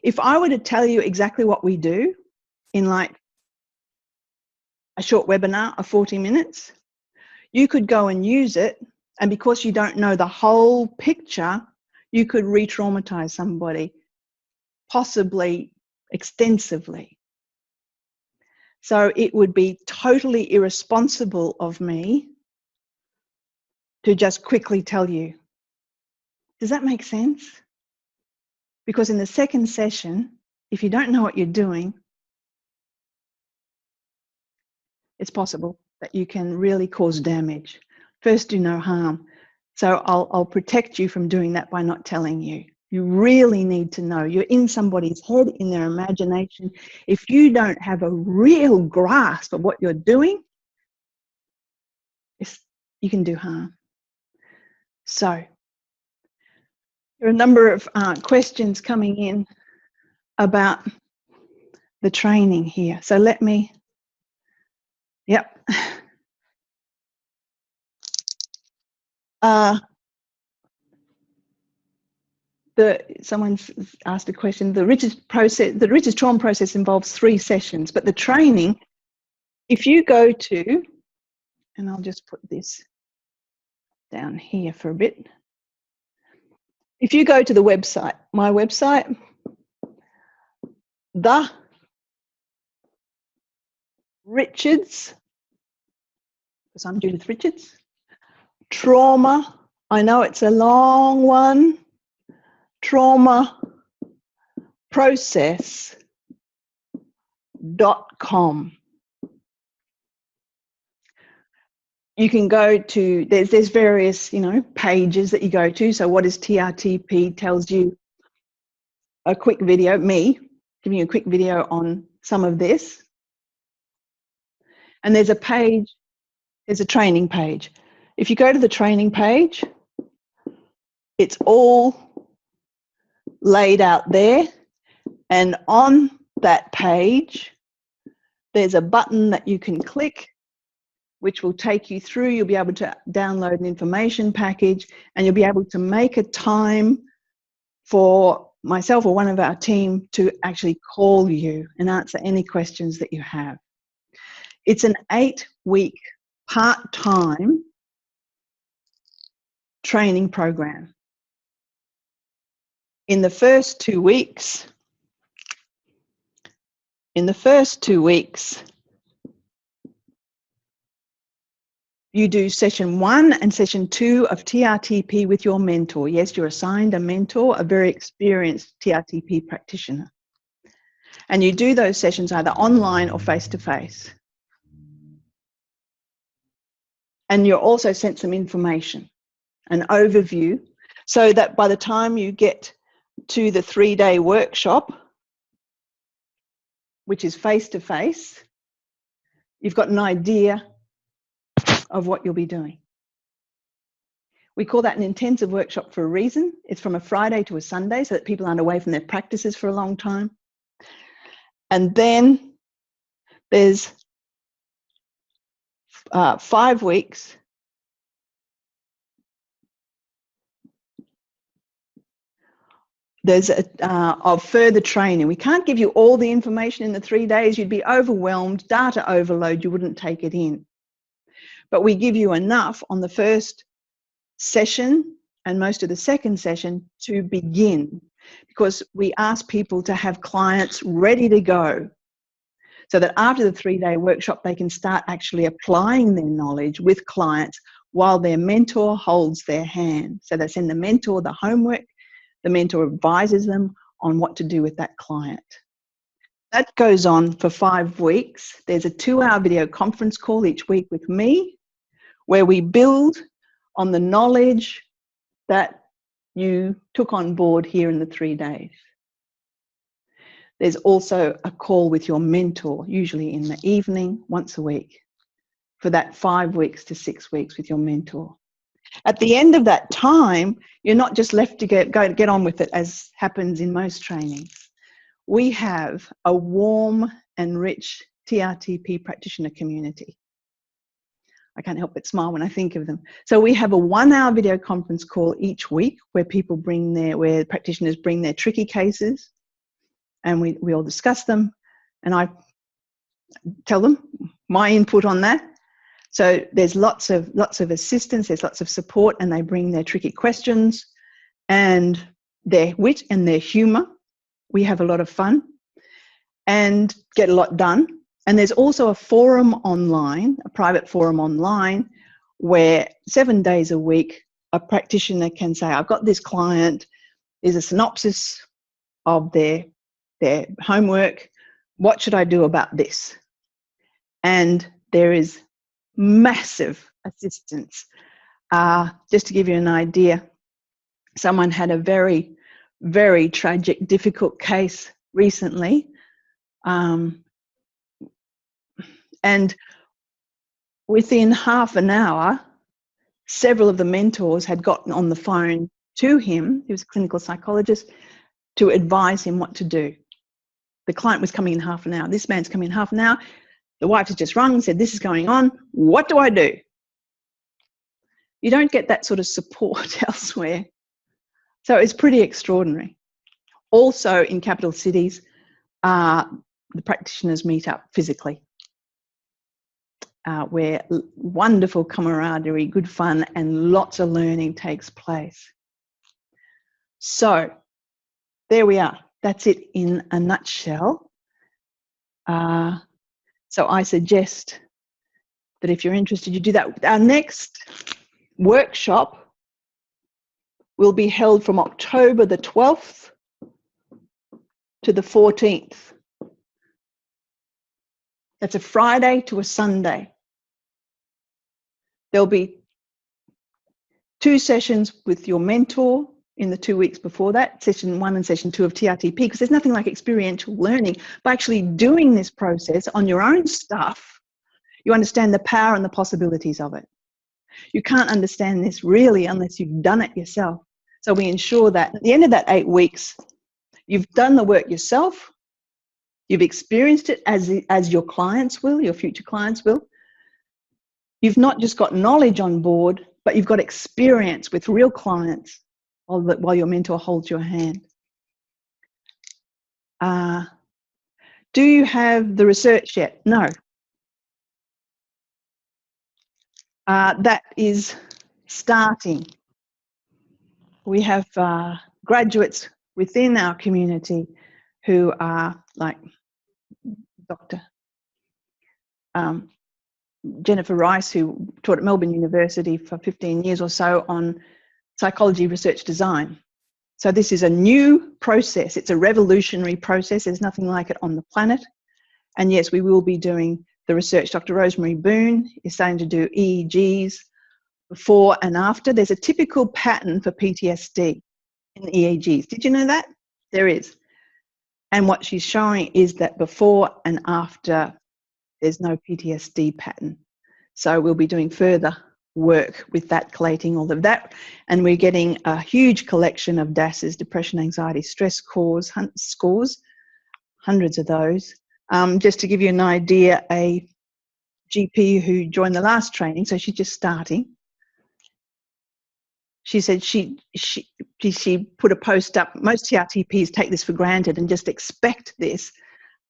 If I were to tell you exactly what we do in like a short webinar of 40 minutes, you could go and use it, and because you don't know the whole picture, you could re-traumatize somebody, possibly extensively. So it would be totally irresponsible of me to just quickly tell you. Does that make sense? Because in the second session, if you don't know what you're doing, it's possible that you can really cause damage. First, do no harm. So I'll protect you from doing that by not telling you. You really need to know. You're in somebody's head, in their imagination. If you don't have a real grasp of what you're doing, you can do harm. So there are a number of questions coming in about the training here. So let me, yep. Someone asked a question. The richest trauma process involves 3 sessions, but the training, if you go to, and I'll just put this down here for a bit. If you go to the website, my website, the Richards, because I'm Judith Richards, trauma, I know it's a long one, trauma process.com. You can go to, there's various, pages that you go to. So what is TRTP tells you a quick video, me giving you a quick video on some of this. And there's a page, there's a training page. If you go to the training page, it's all laid out there. And on that page, there's a button that you can click, which will take you through. You'll be able to download an information package, and you'll be able to make a time for myself or one of our team to actually call you and answer any questions that you have. It's an 8-week part-time training program. In the first 2 weeks, you do session 1 and session 2 of TRTP with your mentor. Yes, you're assigned a mentor, a very experienced TRTP practitioner. And you do those sessions either online or face-to-face. And you're also sent some information, an overview, so that by the time you get to the 3-day workshop, which is face-to-face, you've got an idea of what you'll be doing. We call that an intensive workshop for a reason. It's from a Friday to a Sunday so that people aren't away from their practices for a long time. And then there's 5 weeks of further training. We can't give you all the information in the 3 days. You'd be overwhelmed, data overload, you wouldn't take it in. But we give you enough on the first session and most of the second session to begin, because we ask people to have clients ready to go so that after the 3-day workshop, they can start actually applying their knowledge with clients while their mentor holds their hand. So they send the mentor the homework, the mentor advises them on what to do with that client. That goes on for 5 weeks. There's a 2-hour video conference call each week with me, where we build on the knowledge that you took on board here in the 3 days. There's also a call with your mentor, usually in the evening, once a week, for that 5 weeks to 6 weeks with your mentor. At the end of that time, you're not just left to get on with it, as happens in most trainings. We have a warm and rich TRTP practitioner community. I can't help but smile when I think of them. So we have a 1-hour video conference call each week where where practitioners bring their tricky cases, and we all discuss them, and I tell them my input on that. So there's lots of assistance, there's lots of support, and they bring their tricky questions and their wit and their humour. We have a lot of fun and get a lot done. And there's also a forum online, a private forum online, where 7 days a week, a practitioner can say, I've got this client, there's a synopsis of their homework, what should I do about this? And there is massive assistance. Just to give you an idea, someone had a very, very tragic, difficult case recently. And within half an hour, several of the mentors had gotten on the phone to him, he was a clinical psychologist, to advise him what to do. The client was coming in half an hour. This man's coming in half an hour. The wife has just rung and said, this is going on. What do I do? You don't get that sort of support elsewhere. So it's pretty extraordinary. Also in capital cities, the practitioners meet up physically, where wonderful camaraderie, good fun, and lots of learning takes place. So there we are. That's it in a nutshell. So I suggest that if you're interested, you do that. Our next workshop will be held from October the 12th to the 14th. That's a Friday to a Sunday. There'll be 2 sessions with your mentor in the 2 weeks before that, session 1 and session 2 of TRTP, because there's nothing like experiential learning. By actually doing this process on your own stuff, you understand the power and the possibilities of it. You can't understand this really unless you've done it yourself. So we ensure that at the end of that 8 weeks, You've done the work yourself. You've experienced it as your clients will, your future clients will. You've not just got knowledge on board, but you've got experience with real clients while your mentor holds your hand. Do you have the research yet? No. That is starting. We have graduates within our community who are like Dr. Jennifer Rice, who taught at Melbourne University for 15 years or so on psychology research design. So this is a new process. It's a revolutionary process. There's nothing like it on the planet. And yes, we will be doing the research. Dr. Rosemary Boone is starting to do EEGs before and after. There's a typical pattern for PTSD in the EEGs. Did you know that? There is. And what she's showing is that before and after, there's no PTSD pattern. So we'll be doing further work with that, collating all of that. And we're getting a huge collection of DASs, depression, anxiety, stress scores, hundreds of those. Just to give you an idea, a GP who joined the last training, so she's just starting, she said she put a post up. Most TRTPs take this for granted and just expect this.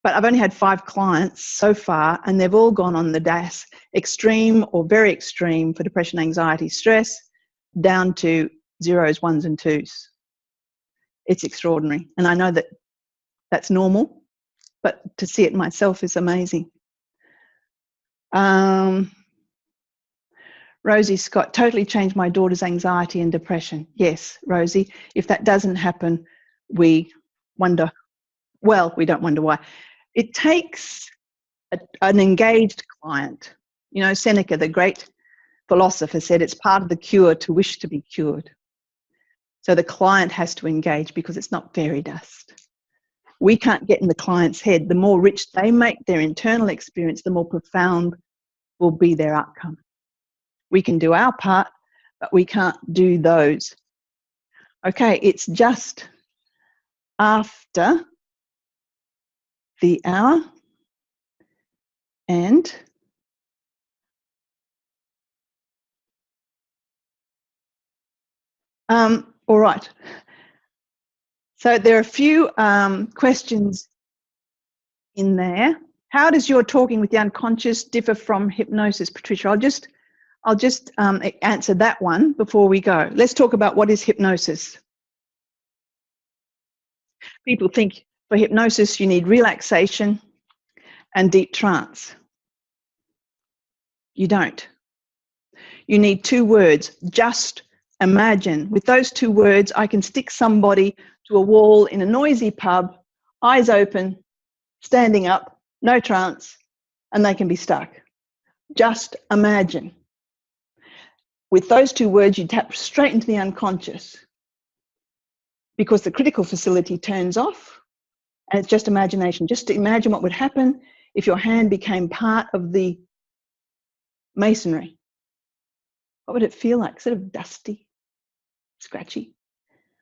But I've only had 5 clients so far, and they've all gone on the DAS, extreme or very extreme for depression, anxiety, stress, down to 0s, 1s and 2s. It's extraordinary. And I know that that's normal, but to see it myself is amazing. Rosie Scott, totally changed my daughter's anxiety and depression. Yes, Rosie, if that doesn't happen, we wonder, well, we don't wonder why. It takes an engaged client. You know, Seneca, the great philosopher, said it's part of the cure to wish to be cured. So the client has to engage because it's not fairy dust. We can't get in the client's head. The more rich they make their internal experience, the more profound will be their outcome. We can do our part, but we can't do those. Okay, it's just after the hour, and all right. So there are a few questions in there. How does your talking with the unconscious differ from hypnosis, Patricia? I'll just answer that one before we go. Let's talk about what is hypnosis. People think for hypnosis you need relaxation and deep trance. You don't. You need 2 words, just imagine. With those 2 words, I can stick somebody to a wall in a noisy pub, eyes open, standing up, no trance, and they can be stuck. Just imagine. With those 2 words, you tap straight into the unconscious because the critical facility turns off, and it's just imagination. Just to imagine what would happen if your hand became part of the masonry. What would it feel like? Sort of dusty, scratchy.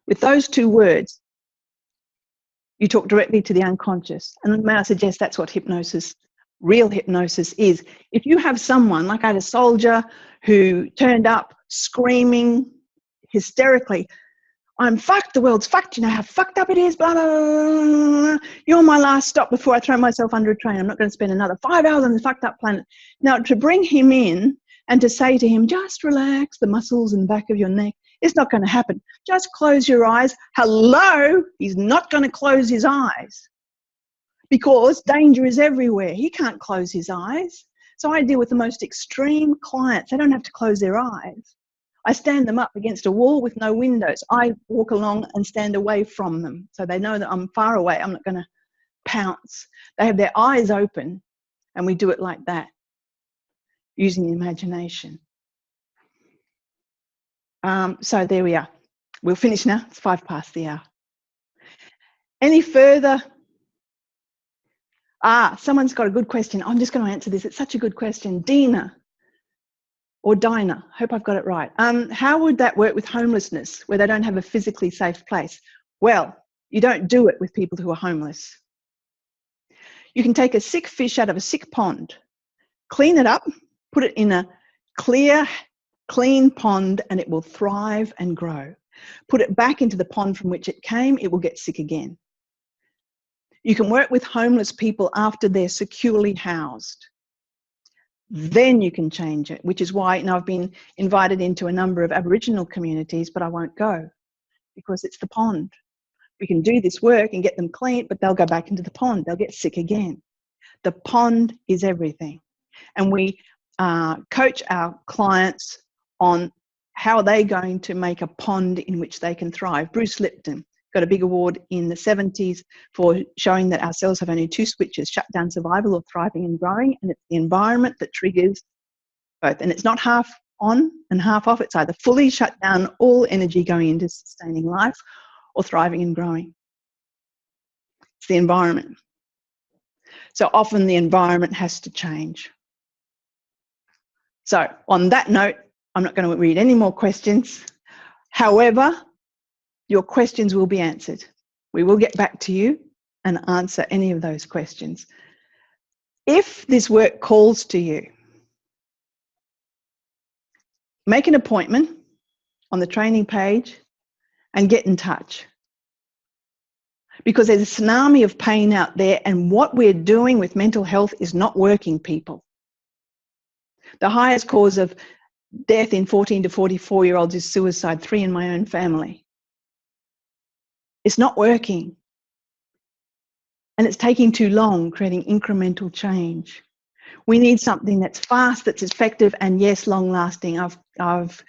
With those 2 words, you talk directly to the unconscious. And may I suggest that's what hypnosis, real hypnosis is. If you have someone, like I had a soldier who turned up screaming hysterically, I'm fucked, the world's fucked, you know how fucked up it is, blah, blah, blah, blah. You're my last stop before I throw myself under a train. I'm not going to spend another 5 hours on this fucked up planet. Now, to bring him in and to say to him, just relax the muscles in the back of your neck, it's not going to happen. Just close your eyes. Hello, he's not going to close his eyes because danger is everywhere. He can't close his eyes. So I deal with the most extreme clients. They don't have to close their eyes. I stand them up against a wall with no windows. I walk along and stand away from them so they know that I'm far away. I'm not going to pounce. They have their eyes open, and we do it like that, using the imagination. So there we are. We'll finish now. It's 5 past the hour. Any further? Someone's got a good question. I'm just going to answer this. It's such a good question. Dina. Or Dinah, hope I've got it right. How would that work with homelessness where they don't have a physically safe place? Well, You don't do it with people who are homeless. You can take a sick fish out of a sick pond, clean it up, put it in a clear, clean pond, and it will thrive and grow. Put it back into the pond from which it came, it will get sick again. You can work with homeless people after they're securely housed. Then you can change it, which is why, and I've been invited into a number of Aboriginal communities, but I won't go because it's the pond. We can do this work and get them clean, but they'll go back into the pond. They'll get sick again. The pond is everything. And we coach our clients on how they're going to make a pond in which they can thrive. Bruce Lipton got a big award in the 70s for showing that our cells have only two switches, shut down survival or thriving and growing, and it's the environment that triggers both. And it's not half on and half off, it's either fully shut down all energy going into sustaining life or thriving and growing. It's the environment. So often the environment has to change. So on that note, I'm not going to read any more questions. However, your questions will be answered. We will get back to you and answer any of those questions. If this work calls to you, make an appointment on the training page and get in touch. Because there's a tsunami of pain out there, and what we're doing with mental health is not working, people. The highest cause of death in 14 to 44-year-olds is suicide, 3 in my own family. It's not working. And it's taking too long, creating incremental change. We need something that's fast, that's effective, and yes, long-lasting. I've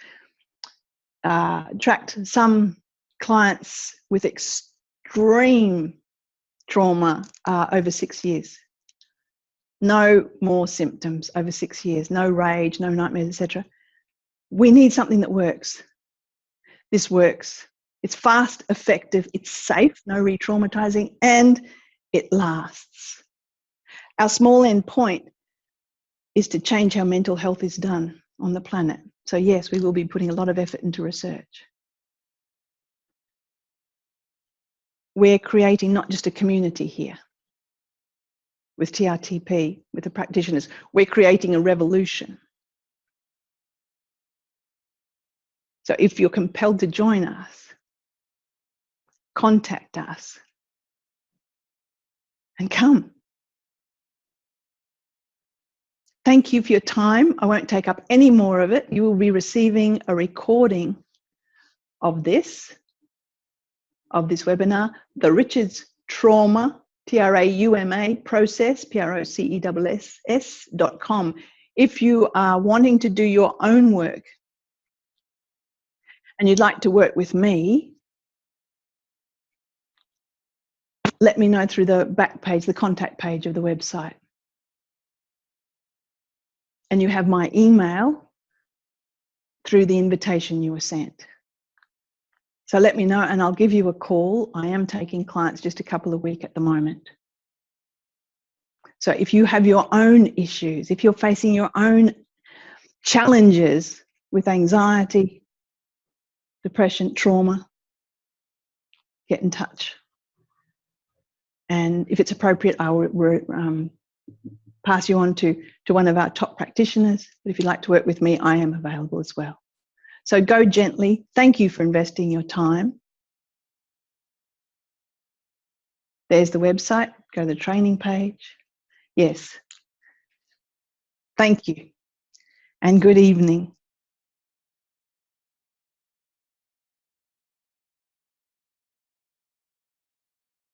tracked some clients with extreme trauma over 6 years. No more symptoms over 6 years, no rage, no nightmares, etc. We need something that works. This works. It's fast, effective, it's safe, no re-traumatizing, and it lasts. Our small end point is to change how mental health is done on the planet. So yes, we will be putting a lot of effort into research. We're creating not just a community here with TRTP, with the practitioners, we're creating a revolution. So if you're compelled to join us, contact us and come. Thank you for your time. I won't take up any more of it. You will be receiving a recording of this webinar, the Richards Trauma, Trauma process, process.com. If you are wanting to do your own work and you'd like to work with me, let me know through the back page, the contact page of the website. And you have my email through the invitation you were sent. So let me know and I'll give you a call. I am taking clients just a couple of weeks at the moment. So if you have your own issues, if you're facing your own challenges with anxiety, depression, trauma, get in touch. And if it's appropriate, I will pass you on to one of our top practitioners. But if you'd like to work with me, I am available as well. So go gently. Thank you for investing your time. There's the website. Go to the training page. Yes. Thank you. And good evening.